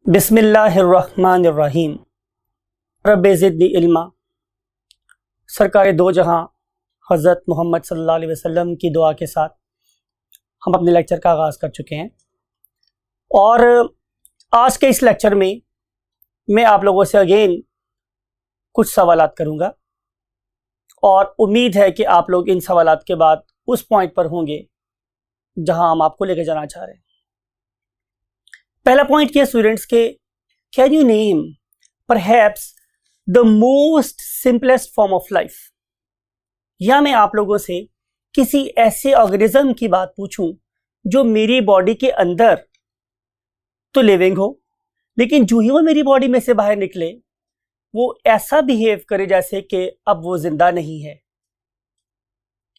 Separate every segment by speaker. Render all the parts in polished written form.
Speaker 1: बिस्मिल्लाहिर्रहमानिर्रहीम। रब्बे ज़िदनी इल्मा। सरकार दो जहां हज़रत मोहम्मद सल्लल्लाहु अलैहि वसल्लम की दुआ के साथ हम अपने लेक्चर का आगाज़ कर चुके हैं और आज के इस लेक्चर में मैं आप लोगों से अगेन कुछ सवालात करूंगा और उम्मीद है कि आप लोग इन सवालात के बाद उस पॉइंट पर होंगे जहां हम आपको लेकर जाना चाह रहे हैं। पहला पॉइंट किया स्टूडेंट्स के can you name perhaps the most simplest form of life, या मैं आप लोगों से किसी ऐसे ऑर्गेनिज्म की बात पूछूं जो मेरी बॉडी के अंदर तो लिविंग हो लेकिन जो ही वो मेरी बॉडी में से बाहर निकले वो ऐसा बिहेव करे जैसे कि अब वो जिंदा नहीं है,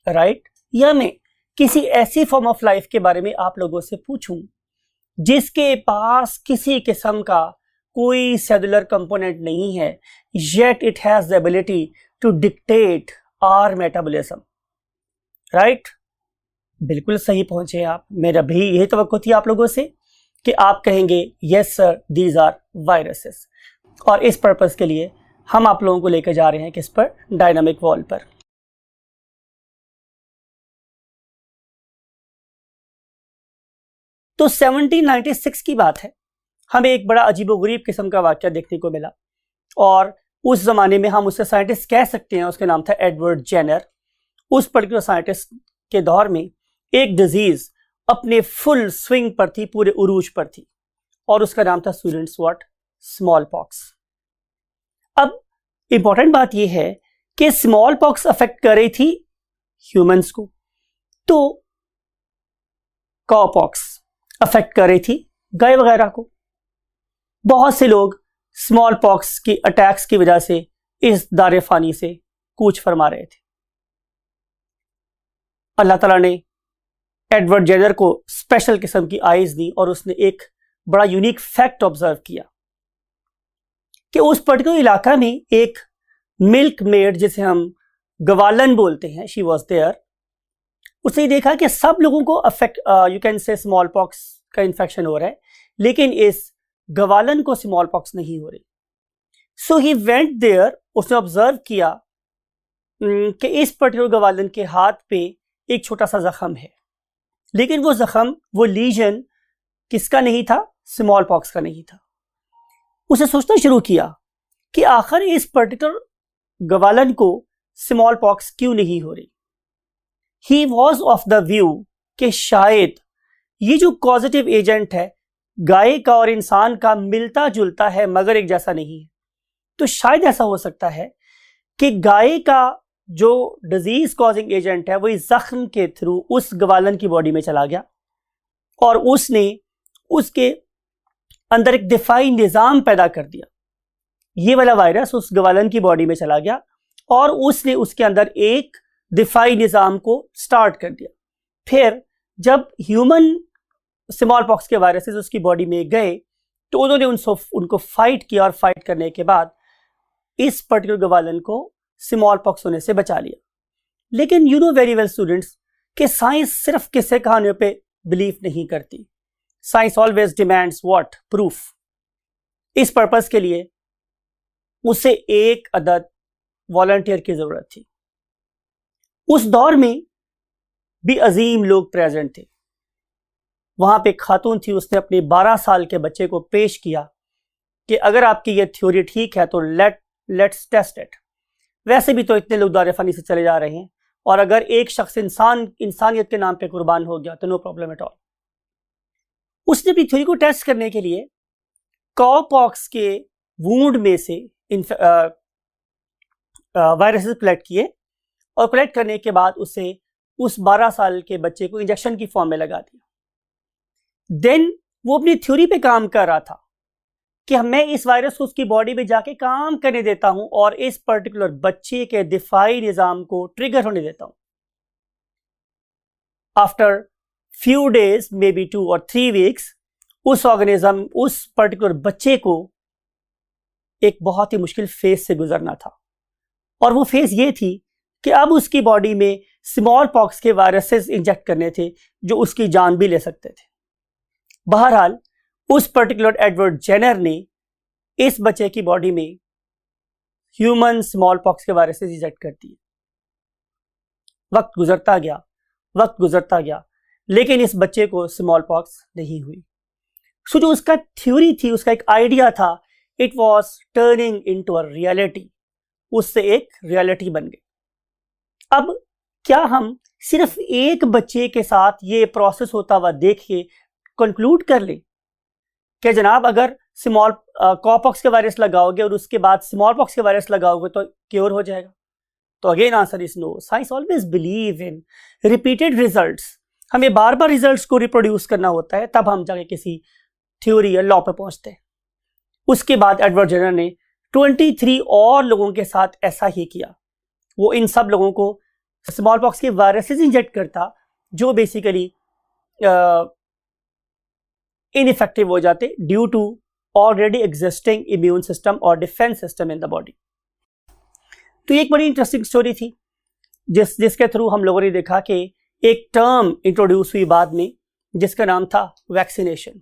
Speaker 1: राइट? या मैं किसी ऐसी फॉर्म ऑफ लाइफ के बारे में आप लोगों से पूछूं जिसके पास किसी किस्म का कोई सेलुलर कंपोनेंट नहीं है, yet it has the ability to dictate our metabolism, right? बिल्कुल सही पहुंचे आप। मेरा भी यही तवक्को थी आप लोगों से कि आप कहेंगे yes sir these are viruses, और इस पर्पस के लिए हम आप लोगों को लेकर जा रहे हैं किस पर? डायनामिक वॉल पर। तो 1796 की बात है, हमें एक बड़ा अजीबोगरीब किस्म का वाक़या देखने को मिला और उस ज़माने में हम उससे साइंटिस्ट कह सकते हैं, उसका नाम था एडवर्ड जेनर। उस पर्टिकुलर साइंटिस्ट के दौर में एक डिजीज़ अपने फुल स्विंग पर थी, पूरे उरूज पर थी, और उसका नाम था स्टूडेंट्स व्हाट? Small pox. अब इंपॉर्टेंट बात यह है कि स्मॉल पॉक्स अफेक्ट कर रही थी ह्यूमंस को, तो कॉपॉक्स अफेक्ट कर रही थी गाय वगैरह को। बहुत से लोग स्मॉल पॉक्स की अटैक्स की वजह से इस दारे फानी से कूच फरमा रहे थे। अल्लाह ताला ने एडवर्ड जेनर को स्पेशल किस्म की आइज दी और उसने एक बड़ा यूनिक फैक्ट ऑब्जर्व किया कि उस पर्टिकुलर इलाका में एक मिल्क मेड जिसे हम गवालन बोलते हैं, शी वॉज देयर। उसने देखा कि सब लोगों को affect you can say small pox का इन्फेक्शन हो रहा है, लेकिन इस गवालन को स्मॉल पॉक्स नहीं हो रही। सो ही वेंट देयर, उसने ऑब्जर्व किया कि इस पर्टिकुलर गवालन के हाथ पे एक छोटा सा जख्म है, लेकिन वो जख्म, वो लीजन किसका नहीं था? स्मॉल पॉक्स का नहीं था। उसे सोचना शुरू किया कि आखिर इस पर्टिकुलर गवालन को स्मॉल पॉक्स क्यों नहीं हो रही। He was of the view कि शायद ये जो कॉजेटिव एजेंट है गाय का और इंसान का मिलता जुलता है मगर एक जैसा नहीं है। तो शायद ऐसा हो सकता है कि गाय का जो डिजीज कॉजिंग एजेंट है वो इस जख्म के थ्रू उस गवालन की बॉडी में चला गया और उसने उसके अंदर एक दिफाई निज़ाम पैदा कर दिया। ये वाला वायरस उस गवालन की बॉडी में चला गया और उसने उसके अंदर एक दिफाई निज़ाम को स्टार्ट कर दिया। फिर जब ह्यूमन स्मॉल पॉक्स के वायरसेस उसकी बॉडी में गए तो उन्होंने उनको फाइट किया और फाइट करने के बाद इस पर्टिकुलर गवालन को स्मॉल पॉक्स होने से बचा लिया। लेकिन you know very well students कि साइंस सिर्फ किस्से कहानियों पे बिलीव नहीं करती। Science always demands what? Proof. इस पर्पस के लिए उसे एक अदद वॉलंटियर की जरूरत थी। उस दौर में भी अजीम लोग प्रेजेंट थे। वहां पे एक खातून थी, उसने अपने 12 साल के बच्चे को पेश किया कि अगर आपकी ये थ्योरी ठीक है तो लेट्स टेस्ट इट। वैसे भी तो इतने लोग दारे फनी से चले जा रहे हैं और अगर एक शख्स इंसानियत के नाम पे कुर्बान हो गया तो नो प्रॉब्लम एट ऑल। उसने अपनी थ्योरी को टेस्ट करने के लिए कॉपॉक्स के वूंड में से वायरसेस कलेक्ट किए और कलेक्ट करने के बाद उसे उस 12 साल के बच्चे को इंजेक्शन की फॉर्म में लगा दिया। देन वो अपनी थ्योरी पे काम कर रहा था कि मैं इस वायरस को उसकी बॉडी में जाके काम करने देता हूं और इस पर्टिकुलर बच्चे के दिफाई निजाम को ट्रिगर होने देता हूं। After few days, may be 2 or 3 weeks, उस ऑर्गेनिज्म, उस पर्टिकुलर बच्चे को एक बहुत ही मुश्किल फेज से गुजरना था और वो फेज ये थी कि अब उसकी बॉडी में स्मॉल पॉक्स के वायरसेस इंजेक्ट करने थे जो उसकी जान भी ले सकते थे। बहरहाल उस पर्टिकुलर एडवर्ड जेनर ने इस बच्चे की बॉडी में ह्यूमन स्मॉल पॉक्स के वायरस इंजेक्ट कर दिए। वक्त गुजरता गया, लेकिन इस बच्चे को स्मॉल पॉक्स नहीं हुई। सो जो उसका थ्योरी थी, उसका एक आइडिया था, it was turning into a reality, उससे एक रियलिटी बन गई। अब क्या हम सिर्फ एक बच्चे के साथ ये प्रोसेस होता हुआ देख के कंक्लूड कर ले कि जनाब अगर स्मॉल कॉपॉक्स के वायरस लगाओगे और उसके बाद स्मॉल पॉक्स के वायरस लगाओगे तो क्योर हो जाएगा? तो again answer is no. Science always believe in repeated results. हमें बार बार रिजल्ट्स को रिप्रोड्यूस करना होता है, तब हम जाके किसी थ्योरी या लॉ पे पहुंचते हैं। उसके बाद एडवर्ड जेनर ने 23 और लोगों के साथ ऐसा ही किया। वो इन सब लोगों को स्मॉल पॉक्स के वायरसेस इंजेक्ट करता, जो बेसिकली इनइफेक्टिव हो जाते due to already existing immune system और defence system in the body. तो ये एक बड़ी इंटरेस्टिंग स्टोरी थी जिसके थ्रू हम लोगों ने देखा कि एक टर्म इंट्रोड्यूस हुई बाद में जिसका नाम था वैक्सीनेशन।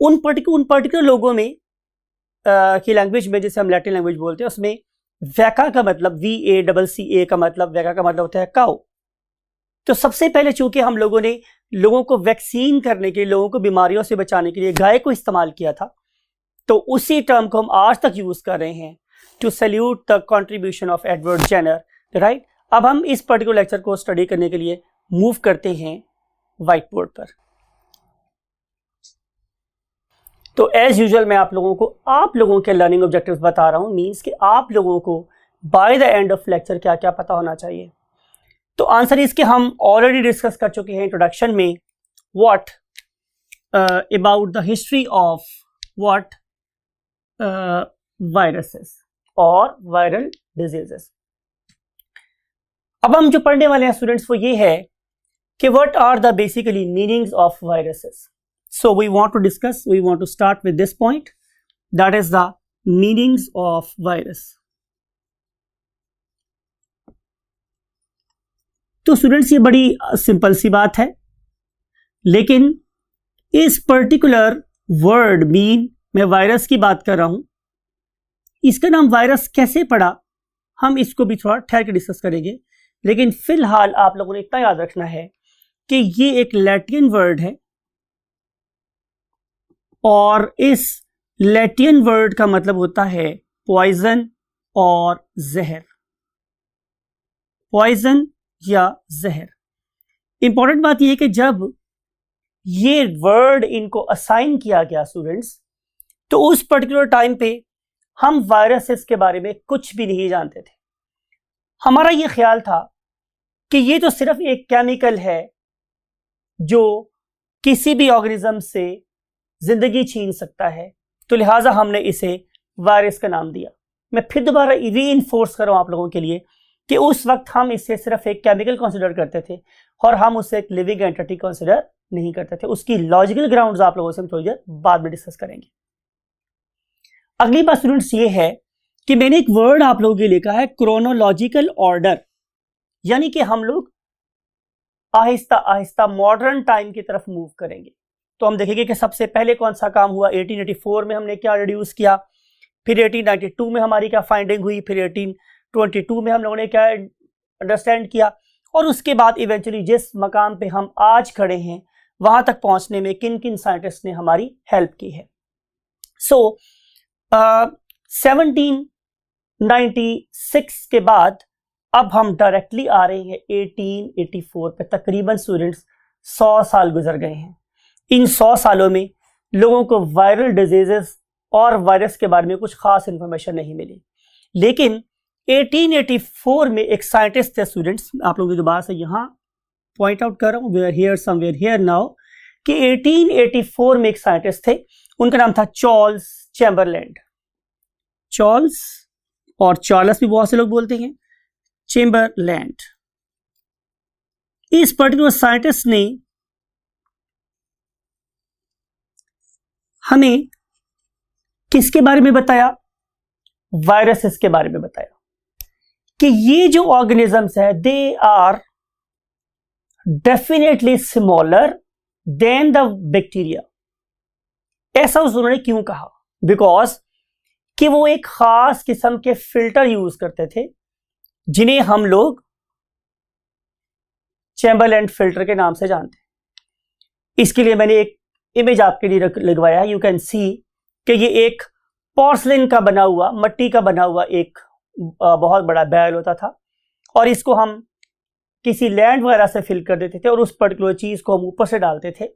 Speaker 1: उन पर्टिकुलर लोगों में की लैंग्वेज में, जैसे हम लैटिन लैंग्वेज बोलते हैं, उसमें वैका का मतलब VACCA का मतलब, वैका का मतलब होता है काउ। तो सबसे पहले चूंकि हम लोगों ने लोगों को वैक्सीन करने के लिए, लोगों को बीमारियों से बचाने के लिए गाय को इस्तेमाल किया था, तो उसी टर्म को हम आज तक यूज कर रहे हैं to salute the contribution of Edward Jenner, right. अब हम इस पर्टिकुलर लेक्चर को स्टडी करने के लिए मूव करते हैं व्हाइट बोर्ड पर। तो एज यूजुअल मैं आप लोगों के लर्निंग ऑब्जेक्टिव्स बता रहा हूं, मींस कि आप लोगों को by the end of lecture क्या क्या पता होना चाहिए। तो आंसर इसके हम ऑलरेडी डिस्कस कर चुके हैं इंट्रोडक्शन में, what about the history of what viruses और वायरल डिजीजेस। अब हम जो पढ़ने वाले हैं स्टूडेंट्स वो ये है कि what are the basically meanings of viruses. So we want to start with this point, that is the meanings of virus. तो स्टूडेंट्स ये बड़ी सिंपल सी बात है, लेकिन इस पर्टिकुलर वर्ड मीन, मैं वायरस की बात कर रहा हूं, इसका नाम वायरस कैसे पड़ा हम इसको भी थोड़ा ठहर के डिस्कस करेंगे। लेकिन फिलहाल आप लोगों ने इतना याद रखना है कि ये एक लैटिन वर्ड है और इस लैटिन वर्ड का मतलब होता है पॉइजन और जहर, पॉइजन या जहर। इंपॉर्टेंट बात यह है कि जब ये वर्ड इनको असाइन किया गया स्टूडेंट्स, तो उस पर्टिकुलर टाइम पे हम वायरसेस के बारे में कुछ भी नहीं जानते थे। हमारा ये ख्याल था कि ये तो सिर्फ एक केमिकल है जो किसी भी ऑर्गेनिज्म से जिंदगी छीन सकता है, तो लिहाजा हमने इसे वायरस का नाम दिया। मैं फिर दोबारा रीइंफोर्स कर रहा हूं आप लोगों के लिए कि उस वक्त हम इसे सिर्फ एक केमिकल कंसिडर करते थे और हम उसे एक लिविंग एंटिटी कंसिडर नहीं करते थे। उसकी लॉजिकल ग्राउंड्स आप लोगों से हम थोड़ी देर बाद में डिस्कस करेंगे। अगली बात स्टूडेंट्स ये है कि मैंने एक वर्ड आप लोगों के लिए लिखा है क्रोनोलॉजिकल ऑर्डर, यानी कि हम लोग आहिस्ता आहिस्ता मॉडर्न टाइम की तरफ मूव करेंगे। तो हम देखेंगे कि सबसे पहले कौन सा काम हुआ, 1884 में हमने क्या रिड्यूस किया, फिर 1892 में हमारी क्या फाइंडिंग हुई, फिर 1822 में हम लोगों ने क्या अंडरस्टैंड किया, और उसके बाद इवेंचुअली जिस मकाम पे हम आज खड़े हैं वहां तक पहुंचने में किन किन साइंटिस्ट ने हमारी हेल्प की है। सो 1796 के बाद अब हम डायरेक्टली आ रहे हैं 1884 पे। तकरीबन स्टूडेंट्स 100 साल गुजर गए हैं। इन 100 सालों में लोगों को वायरल डिजीजेस और वायरस के बारे में कुछ खास इंफॉर्मेशन नहीं मिली, लेकिन 1884 में एक साइंटिस्ट थे स्टूडेंट्स, आप लोगों की दोबारा से यहां पॉइंट आउट कर रहा हूं, we are here somewhere here now, कि 1884 में एक साइंटिस्ट थे, उनका नाम था चार्ल्स चैम्बरलैंड। चार्ल्स और चार्ल्स भी बहुत से लोग बोलते हैं, चैम्बरलैंड। इस पर्टिकुलर साइंटिस्ट ने हमें किसके बारे में बताया, वायरसेस के बारे में बताया कि ये जो ऑर्गेनिजम्स है they are definitely smaller than the bacteria. ऐसा उन्होंने क्यों कहा? बिकॉज कि वो एक खास किस्म के फिल्टर यूज करते थे जिन्हें हम लोग चैम्बरलैंड फिल्टर के नाम से जानते हैं। इसके लिए मैंने एक इमेज आपके लिए लगवाया है। यू कैन सी कि ये एक पोर्सलिन का बना हुआ, मट्टी का बना हुआ एक बहुत बड़ा बैरल होता था, और इसको हम किसी लैंड वगैरह से फिल कर देते थे और उस पर्टिकुलर चीज को हम ऊपर से डालते थे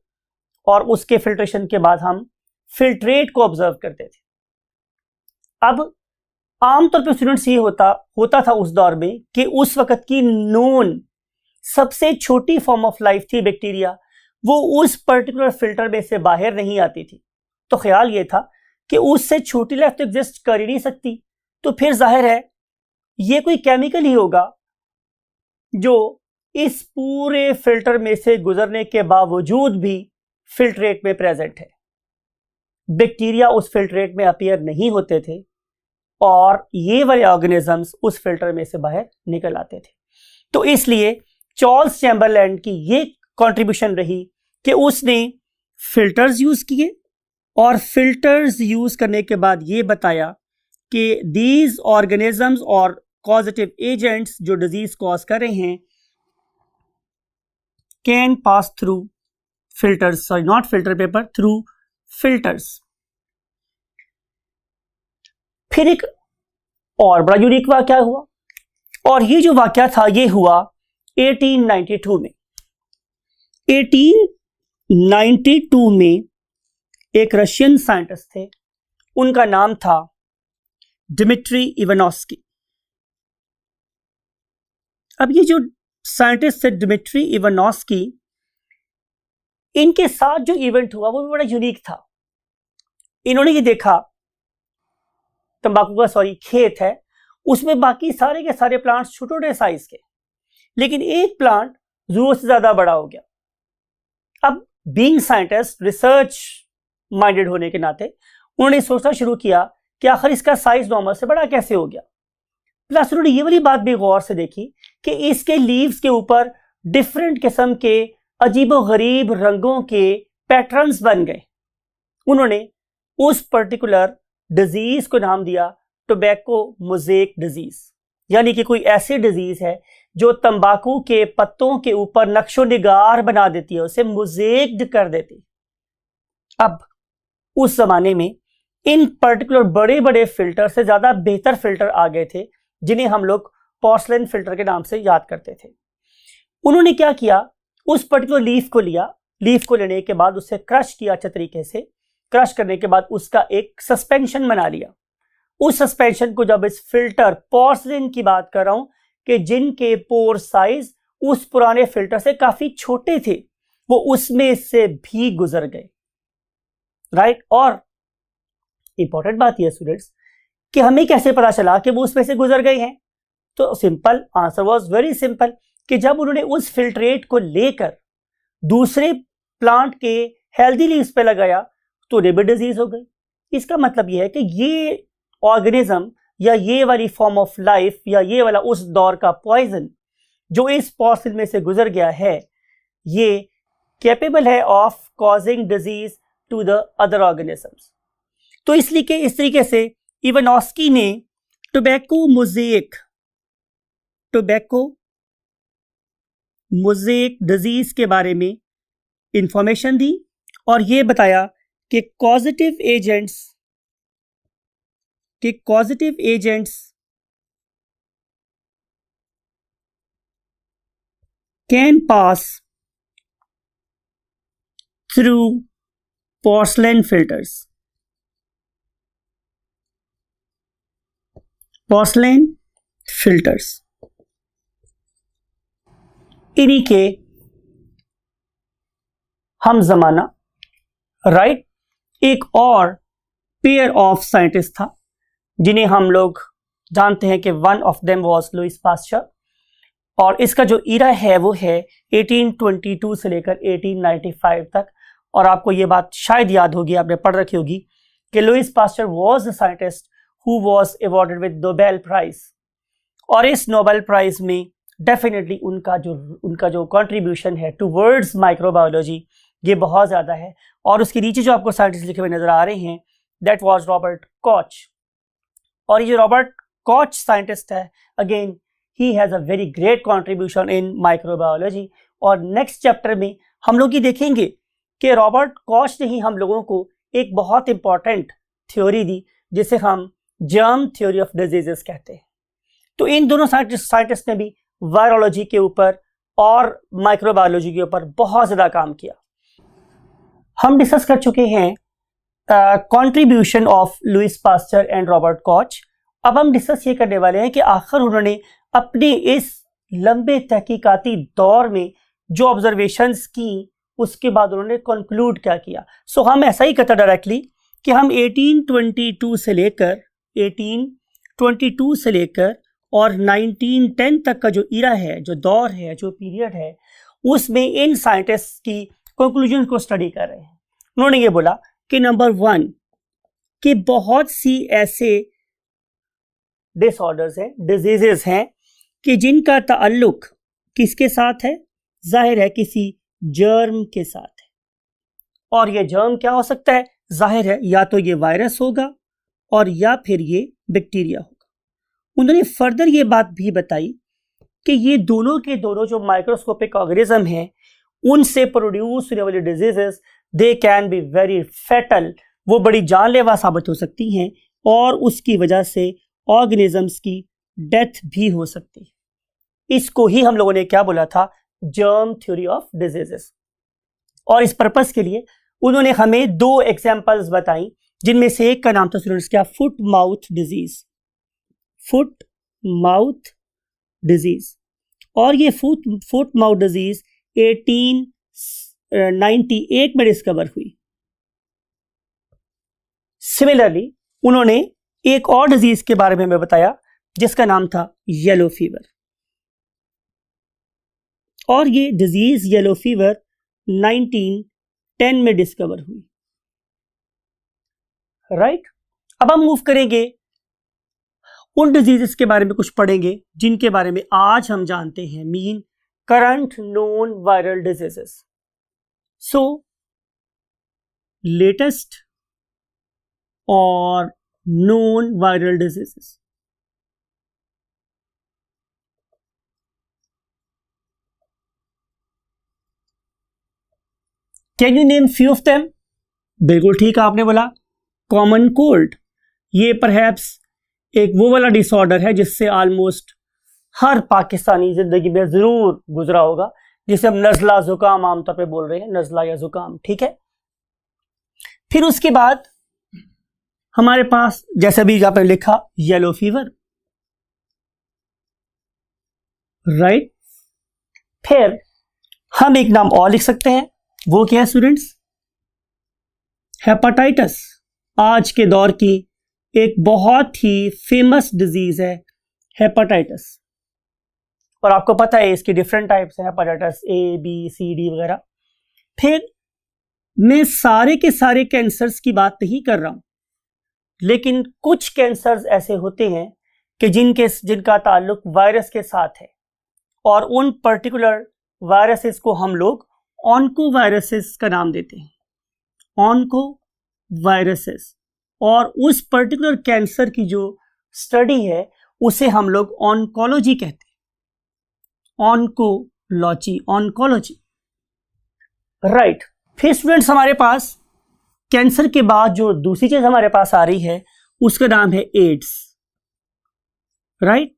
Speaker 1: और उसके फिल्ट्रेशन के बाद हम फिल्ट्रेट को ऑब्जर्व करते थे। अब आमतौर पर स्टूडेंट्स ये होता था उस दौर में कि उस वक्त की नोन सबसे छोटी फॉर्म ऑफ लाइफ थी बैक्टीरिया, वो उस पर्टिकुलर फिल्टर में से बाहर नहीं आती थी। तो ख्याल ये था कि उससे छोटी लाइफ तो एग्जिस्ट कर ही नहीं सकती, तो फिर जाहिर है ये कोई केमिकल ही होगा जो इस पूरे फिल्टर में से गुजरने के बावजूद भी फिल्ट्रेट में प्रेजेंट है। बैक्टीरिया उस फिल्ट्रेट में अपीयर नहीं होते थे और ये वाले ऑर्गेनिजम्स उस फिल्टर में से बाहर निकल आते थे। तो इसलिए चार्ल्स चैम्बरलैंड की ये कंट्रीब्यूशन रही कि उसने फिल्टर्स यूज किए और फिल्टर्स यूज करने के बाद ये बताया कि दीज ऑर्गेनिजम्स और कॉजेटिव एजेंट्स जो डिजीज कॉज कर रहे हैं can pass through filters, sorry not filter paper, through filters. फिर एक और बड़ा यूनिक वाकया हुआ, और ये जो वाकया था ये हुआ 1892 में। 1892 में एक रशियन साइंटिस्ट थे, उनका नाम था डिमिट्री इवानोस्की। अब ये जो साइंटिस्ट थे डिमिट्री इवानोस्की, इनके साथ जो इवेंट हुआ वो भी बड़ा यूनिक था। इन्होंने ये देखा तंबाकू का खेत है, उसमें बाकी सारे के सारे प्लांट्स छोटे छोटे साइज के, लेकिन एक प्लांट जरूरत से ज्यादा बड़ा हो गया। अब बीइंग साइंटिस्ट, रिसर्च माइंडेड होने के नाते उन्होंने सोचना शुरू किया कि आखिर इसका साइज नॉर्मल से बड़ा कैसे हो गया। प्लस उन्होंने ये वाली बात भी गौर से देखी कि इसके लीव्स के ऊपर डिफरेंट किस्म के अजीबोगरीब रंगों के पैटर्न्स बन गए। उन्होंने उस पर्टिकुलर डिजीज को नाम दिया टोबैको मोज़ेक डिजीज, यानी कि कोई ऐसी डिजीज है जो तंबाकू के पत्तों के ऊपर नक्शो निगार बना देती है, उसे मोज़ेक्ड कर देती। अब उस जमाने में इन पर्टिकुलर बड़े बड़े फिल्टर से ज्यादा बेहतर फिल्टर आ गए थे जिन्हें हम लोग पोर्सलिन फिल्टर के नाम से याद करते थे। उन्होंने क्या किया, उस पर्टिकुलर लीफ को लिया, लीफ को लेने के बाद उसे क्रश किया अच्छे तरीके से, क्रश करने के बाद उसका एक सस्पेंशन बना लिया। उस सस्पेंशन को जब इस फिल्टर, पोर्सलिन की बात कर रहा हूं कि जिनके पोर साइज उस पुराने फिल्टर से काफी छोटे थे, वो उसमें से भी गुजर गए, राइट। और इंपॉर्टेंट बात यह स्टूडेंट्स कि हमें कैसे पता चला कि वो उसमें से गुजर गए हैं? तो simple answer was very simple कि जब उन्होंने उस फिल्ट्रेट को लेकर दूसरे प्लांट के हेल्दी लीव्स पे लगाया तो उन्हें भी डिजीज हो गई। इसका मतलब यह है कि ये ऑर्गेनिज्म या ये वाली फॉर्म ऑफ लाइफ या ये वाला उस दौर का पॉइजन जो इस पोर्सिल में से गुजर गया है, ये कैपेबल है of causing disease to the other organisms. तो इसलिए कि इस तरीके से इवानोस्की ने टोबैको मोज़ेक डिजीज के बारे में इंफॉर्मेशन दी और यह बताया कि causative agents can pass through porcelain filters. इन्हीं के हम जमाना, राइट, एक और पेयर ऑफ साइंटिस्ट था जिन्हें हम लोग जानते हैं कि one of them was Louis Pasteur, और इसका जो ईरा है वो है 1822 से लेकर 1895 तक। और आपको ये बात शायद याद होगी, आपने पढ़ रखी होगी कि Louis Pasteur was the scientist who was awarded with Nobel prize, और इस नोबेल प्राइज में डेफिनेटली उनका जो कंट्रीब्यूशन है टुवर्ड्स माइक्रोबायोलॉजी ये बहुत ज़्यादा है। और उसके नीचे जो आपको साइंटिस्ट लिखे हुए नजर आ रहे हैं, दैट वाज रॉबर्ट कॉच। और ये जो रॉबर्ट कॉच साइंटिस्ट है, again he has a very great contribution in microbiology. और नेक्स्ट चैप्टर में हम लोग ये देखेंगे कि रॉबर्ट कॉच ने ही हम लोगों को एक बहुत इंपॉर्टेंट थ्योरी दी जिसे हम जर्म थ्योरी ऑफ डिजीजेस कहते हैं। तो इन दोनों साइंटिस्ट ने भी वायरोलॉजी के ऊपर और माइक्रोबायोलॉजी के ऊपर बहुत ज़्यादा काम किया। हम डिस्कस कर चुके हैं contribution of Louis Pasteur and Robert Koch. अब हम डिस्कस ये करने वाले हैं कि आखिर उन्होंने अपने इस लंबे तहकीकाती दौर में जो ऑब्जर्वेशंस की, उसके बाद उन्होंने कंक्लूड क्या किया। सो हम ऐसा ही करते डायरेक्टली कि हम 1822 से लेकर और 1910 तक का जो इरा है, जो दौर है, जो पीरियड है, उसमें इन साइंटिस्ट की कंक्लूजन को स्टडी कर रहे हैं। उन्होंने ये बोला कि नंबर 1 कि बहुत सी ऐसे डिसऑर्डर्स हैं, डिजीजेस हैं कि जिनका ताल्लुक किसके साथ है? जाहिर है किसी जर्म के साथ है। और ये जर्म क्या हो सकता है? जाहिर है या तो ये वायरस होगा और या फिर ये बैक्टीरिया होगा। उन्होंने फर्दर ये बात भी बताई कि ये दोनों के दोनों जो माइक्रोस्कोपिक ऑर्गेनिज्म हैं, उनसे प्रोड्यूस होने वाली diseases they can be very fatal, वो बड़ी जानलेवा साबित हो सकती हैं और उसकी वजह से ऑर्गेनिजम्स की डेथ भी हो सकती है। इसको ही हम लोगों ने क्या बोला था? Germ theory of diseases. और इस पर्पस के लिए उन्होंने हमें 2 एग्जांपल्स बताई, जिनमें से एक का नाम था स्टूडेंट्स क्या? Foot mouth disease. Foot mouth disease. और ये फुट माउथ डिजीज 1898 में डिस्कवर हुई। सिमिलरली उन्होंने एक और डिजीज के बारे में हमें बताया जिसका नाम था येलो फीवर। और ये डिजीज येलो फीवर 1910 में डिस्कवर हुई। राइट? अब हम मूव करेंगे, उन डिजीजेस के बारे में कुछ पढ़ेंगे जिनके बारे में आज हम जानते हैं, mean current known viral diseases. So latest और known viral diseases. Can you name few of them? बिल्कुल ठीक आपने बोला, कॉमन कोल्ड। ये परहैप्स एक वो वाला डिसऑर्डर है जिससे ऑलमोस्ट हर पाकिस्तानी जिंदगी में जरूर गुजरा होगा, जिसे हम नजला जुकाम आमतौर पे बोल रहे हैं, नजला या जुकाम। ठीक है। फिर उसके बाद हमारे पास जैसे भी यहां पर लिखा येलो फीवर। राइट? फिर हम एक नाम और लिख सकते हैं, वो क्या है स्टूडेंट्स? हेपेटाइटिस। आज के दौर की एक बहुत ही फेमस डिजीज है हेपेटाइटिस। और आपको पता है इसकी डिफरेंट टाइप्स हैं, hepatitis A, B, C, D वगैरह। फिर मैं सारे के सारे कैंसर्स की बात नहीं कर रहा हूं, लेकिन कुछ कैंसर्स ऐसे होते हैं कि जिनका ताल्लुक वायरस के साथ है, और उन पर्टिकुलर वायरसेस को हम लोग ऑन्को वायरसेस का नाम देते हैं, ऑन्को वायरसेस। और उस पर्टिकुलर कैंसर की जो स्टडी है उसे हम लोग ऑन्कोलॉजी कहते हैं, ऑन्कोलॉजी। राइट? फिर स्टूडेंट्स हमारे पास कैंसर के बाद जो दूसरी चीज हमारे पास आ रही है उसका नाम है एड्स। राइट?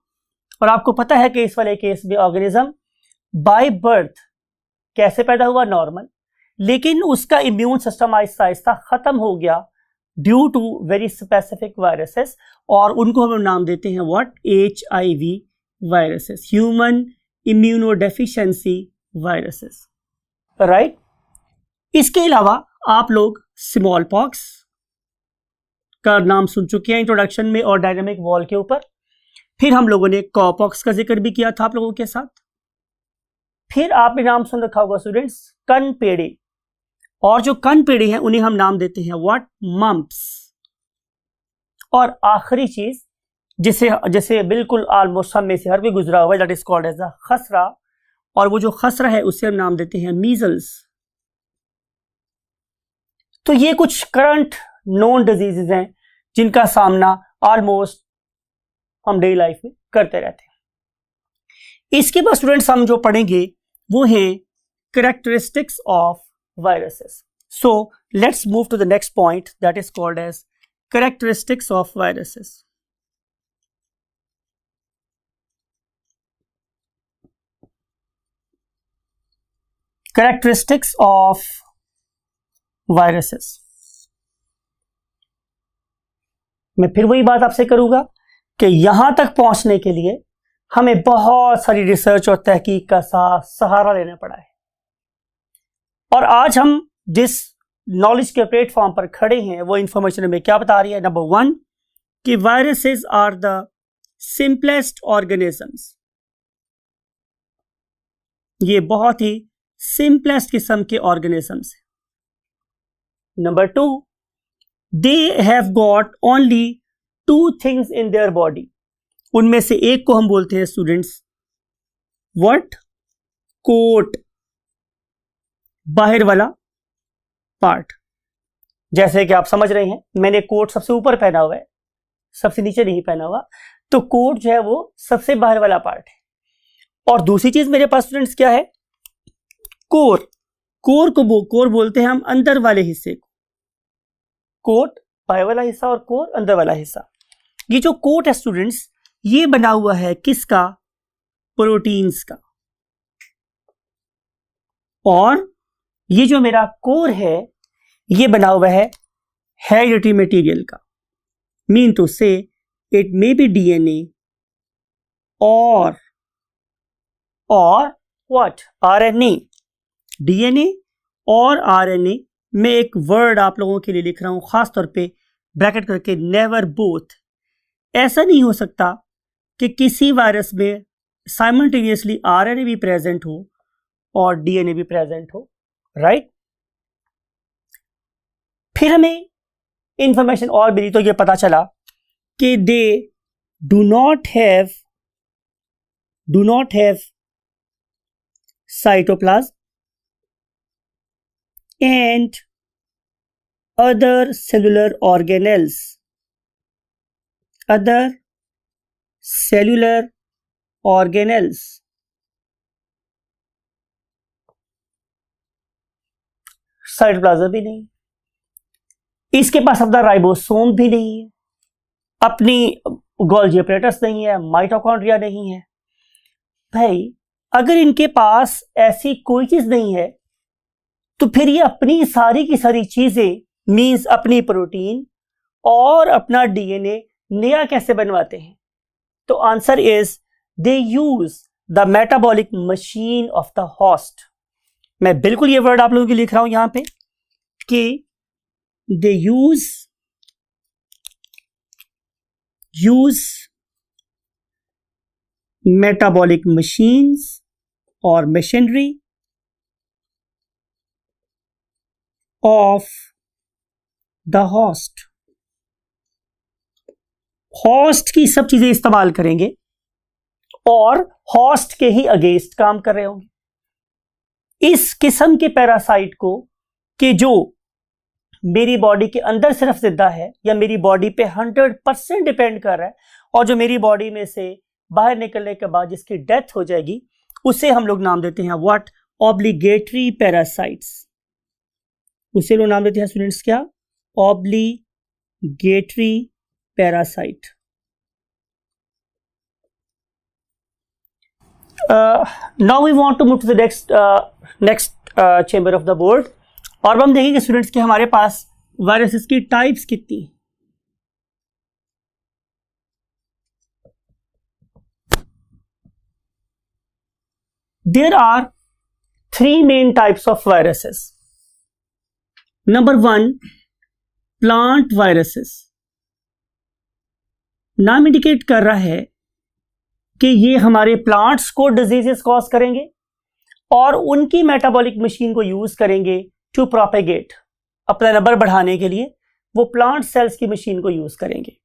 Speaker 1: और आपको पता है कि इस वाले केस में ऑर्गेनिज्म बाय बर्थ कैसे पैदा हुआ? नॉर्मल, लेकिन उसका इम्यून सिस्टम आहिस्ता आहिस्ता खत्म हो गया due to very specific viruses, और उनको हम नाम देते हैं what? HIV viruses, human immunodeficiency viruses. Right? इसके अलावा आप लोग स्मॉल पॉक्स का नाम सुन चुके हैं इंट्रोडक्शन में और डायनामिक वॉल के ऊपर। फिर हम लोगों ने कॉपॉक्स का जिक्र भी किया था आप लोगों के साथ। फिर आपने नाम सुन रखा होगा स्टूडेंट्स कनपेड़े, और जो कनपेड़े हैं उन्हें हम नाम देते हैं व्हाट? मम्प्स। और आखिरी चीज जिसे बिल्कुल ऑलमोस्ट हम में से हर कोई गुजरा हुआ है, that is called as a खसरा, और वो जो खसरा है उसे हम नाम देते हैं मीजल्स। तो ये कुछ करंट नोन डिजीजेज हैं जिनका सामना ऑलमोस्ट हम डेली लाइफ में करते रहते हैं। इसके बाद स्टूडेंट्स हम जो पढ़ेंगे वो है characteristics of viruses. So let's move to the next point that is called as characteristics of viruses. Characteristics of viruses. मैं फिर वही बात आपसे करूंगा कि यहां तक पहुंचने के लिए हमें बहुत सारी रिसर्च और तहकीक का सहारा लेना पड़ा है, और आज हम जिस नॉलेज के प्लेटफॉर्म पर खड़े हैं वो इंफॉर्मेशन हमें क्या बता रही है। नंबर 1 कि viruses are the simplest organisms. ये बहुत ही सिंपलेस्ट किस्म के ऑर्गेनिजम्स हैं। Number 2 they have got only 2 things in their body. उनमें से एक को हम बोलते हैं स्टूडेंट्स व्हाट? कोट, बाहर वाला पार्ट। जैसे कि आप समझ रहे हैं मैंने कोट सबसे ऊपर पहना हुआ है, सबसे नीचे नहीं पहना हुआ, तो कोट जो है वो सबसे बाहर वाला पार्ट है। और दूसरी चीज मेरे पास स्टूडेंट्स क्या है? कोर। कोर बोलते हैं हम अंदर वाले हिस्से को। कोट बाहर वाला हिस्सा और कोर अंदर वाला हिस्सा। ये जो कोट है स्टूडेंट्स ये बना हुआ है किसका? प्रोटीन्स का। और ये जो मेरा कोर है ये बना हुआ है हेरिडिटरी मटेरियल का। मीन टू से इट मे बी डीएनए और व्हाट? आरएनए। डीएनए और आरएनए में एक वर्ड आप लोगों के लिए लिख रहा हूं खास तौर पे ब्रैकेट करके, नेवर बोथ। ऐसा नहीं हो सकता कि किसी वायरस में साइमल्टेनियसली आरएनए भी प्रेजेंट हो और डीएनए भी प्रेजेंट हो, राइट? फिर हमें इंफॉर्मेशन और मिली तो ये पता चला कि they do not have cytoplasm and other cellular organelles. Other cellular organelles. Cytoplasm भी नहीं, इसके पास अपना राइबोसोम भी नहीं है, अपनी गोल्गी apparatus नहीं है, माइटोकॉन्ड्रिया नहीं है। भाई अगर इनके पास ऐसी कोई चीज नहीं है तो फिर ये अपनी सारी की सारी चीजें मींस अपनी प्रोटीन और अपना डीएनए नया कैसे बनवाते हैं? तो answer is they use the metabolic machine of the host. मैं बिल्कुल ये वर्ड आप लोगों के लिए लिख रहा हूं यहां पे कि दे यूज मेटाबॉलिक मशीन्स और machinery of the host. Host की सब चीजें इस्तेमाल करेंगे और होस्ट के ही अगेंस्ट काम कर रहे होंगे। इस किस्म के पैरासाइट को कि जो मेरी बॉडी के अंदर सिर्फ जिंदा है या मेरी बॉडी पे 100% डिपेंड कर रहा है और जो मेरी बॉडी में से बाहर निकलने के बाद जिसकी डेथ हो जाएगी उसे हम लोग नाम देते हैं व्हाट? Obligatory parasites. उसे लोग नाम देते हैं स्टूडेंट्स क्या? Obligatory parasite. Now we want to move to the next chamber of the board, और हम देखेंगे स्टूडेंट्स कि हमारे पास वायरसेस की टाइप्स कितनी। There are 3 main types of viruses. Number 1 plant viruses. नाम इंडिकेट कर रहा है कि ये हमारे प्लांट्स को डिजीजेस कॉज करेंगे और उनकी मेटाबॉलिक मशीन को यूज करेंगे टू प्रोपेगेट। अपना नंबर बढ़ाने के लिए वो प्लांट सेल्स की मशीन को यूज करेंगे।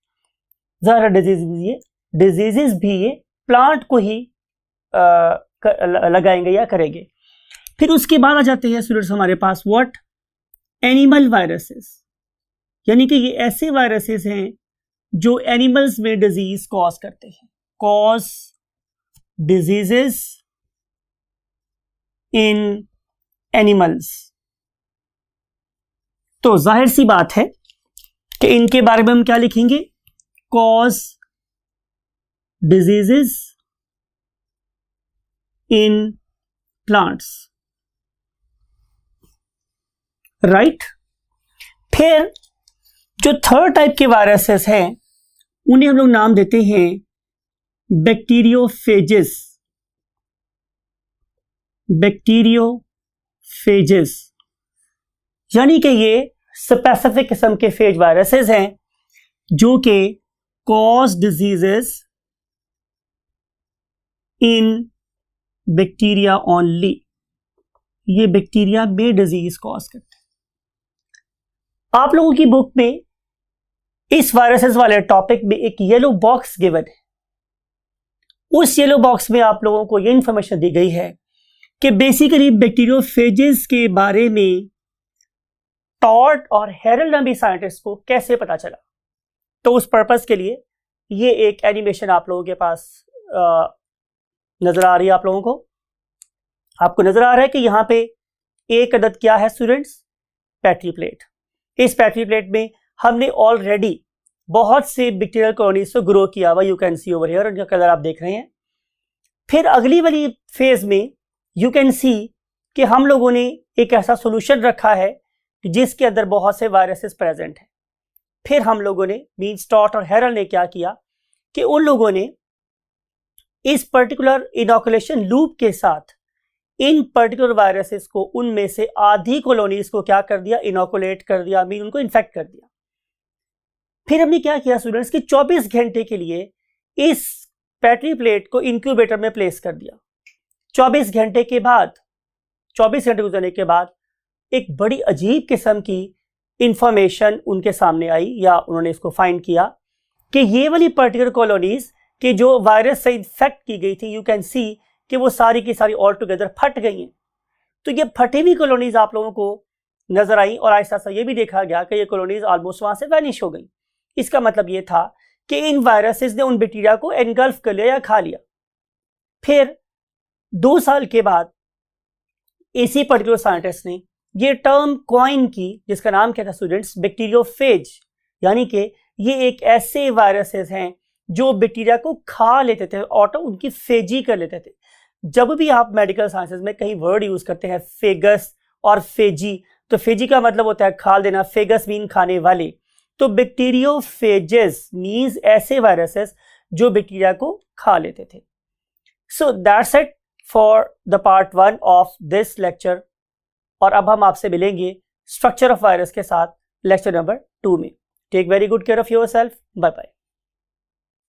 Speaker 1: ज़्यादा डिजीजेस भी ये प्लांट को ही लगाएंगे या करेंगे। फिर उसके बाद आ जाते हैं स्टूडेंट्स हमारे पास व्हाट? एनिमल वायरसेस, यानी कि ये ऐसे वायरसेस हैं जो एनिमल्स में डिजीज कॉज करते हैं, कॉज डिजीजेस इन एनिमल्स। तो जाहिर सी बात है कि इनके बारे में हम क्या लिखेंगे, cause diseases in plants, right. फिर जो थर्ड टाइप के वायरसेस हैं उन्हें हम लोग नाम देते हैं बैक्टीरियोफेजेस, बैक्टीरियोफेजेस, यानी कि ये स्पेसिफिक किस्म के फेज वायरसेस हैं जो कि cause diseases in bacteria only, ये बैक्टीरिया में डिजीज कॉज करते हैं। आप लोगों की बुक में इस वायरसेस वाले टॉपिक में एक येलो बॉक्स गिवन है। उस येलो बॉक्स में आप लोगों को यह इंफॉर्मेशन दी गई है कि बेसिकली बैक्टीरियोफेजेस के बारे में टॉड और हेरल्ड नामी साइंटिस्ट को कैसे पता चला। तो उस पर्पस के लिए ये एक एनिमेशन आप लोगों के पास नजर आ रही है। आप लोगों को आपको नजर आ रहा है कि यहां पे एक अदद क्या है स्टूडेंट्स, पेट्री प्लेट। इस पेट्री प्लेट में हमने ऑलरेडी बहुत से बैक्टीरियल कॉलोनीज को ग्रो किया हुआ, you can see over here, उनका कलर आप देख रहे हैं। फिर अगली वाली फेज में यू कैन सी कि हम लोगों ने एक ऐसा सोल्यूशन रखा है जिसके अंदर बहुत से वायरसेस प्रेजेंट हैं। फिर हम लोगों ने मींस टॉड और हेरल्ड ने क्या किया कि उन लोगों ने इस पर्टिकुलर इनोकुलेशन लूप के साथ इन पर्टिकुलर वायरसेस को, उनमें से आधी कॉलोनीज को क्या कर दिया, इनोकुलेट कर दिया, मीन उनको इन्फेक्ट कर दिया। फिर हमने क्या किया स्टूडेंट्स कि 24 घंटे के लिए इस पेट्री प्लेट को इंक्यूबेटर में प्लेस कर दिया। 24 घंटे के बाद, 24 घंटे गुजरने के बाद एक बड़ी अजीब किस्म की इंफॉर्मेशन उनके सामने आई, या उन्होंने इसको फाइंड किया कि ये वाली पर्टिकुलर कॉलोनीज कि जो वायरस से इन्फेक्ट की गई थी, यू कैन सी कि वो सारी की सारी ऑल टुगेदर फट गई हैं। तो ये फटी हुई कॉलोनीज आप लोगों को नजर आई और ऐसा सा ये भी देखा गया कि ये कॉलोनीज ऑलमोस्ट वहां से वैनिश हो गई। इसका मतलब ये था कि इन वायरसेस ने उन बैक्टीरिया को एनगल्फ कर लिया या खा लिया। फिर 2 साल के बाद इसी पर्टिकुलर साइंटिस्ट ने ये टर्म कॉइन की, जिसका नाम क्या था स्टूडेंट्स, बैक्टीरियोफेज, यानी कि ये एक ऐसे वायरसेस हैं जो बैक्टीरिया को खा लेते थे, ऑटो उनकी फेजी कर लेते थे। जब भी आप मेडिकल साइंसेज में कहीं वर्ड यूज करते हैं फेगस और फेजी, तो फेजी का मतलब होता है खाल देना, फेगस मीन खाने वाले। तो बैक्टीरियोफेजेस मींस ऐसे वायरसेस जो बैक्टीरिया को खा लेते थे। So that's it for the part 1 of this lecture. और अब हम आपसे मिलेंगे स्ट्रक्चर ऑफ वायरस के साथ लेक्चर नंबर 2 में। Take very good care of yourself. Bye bye.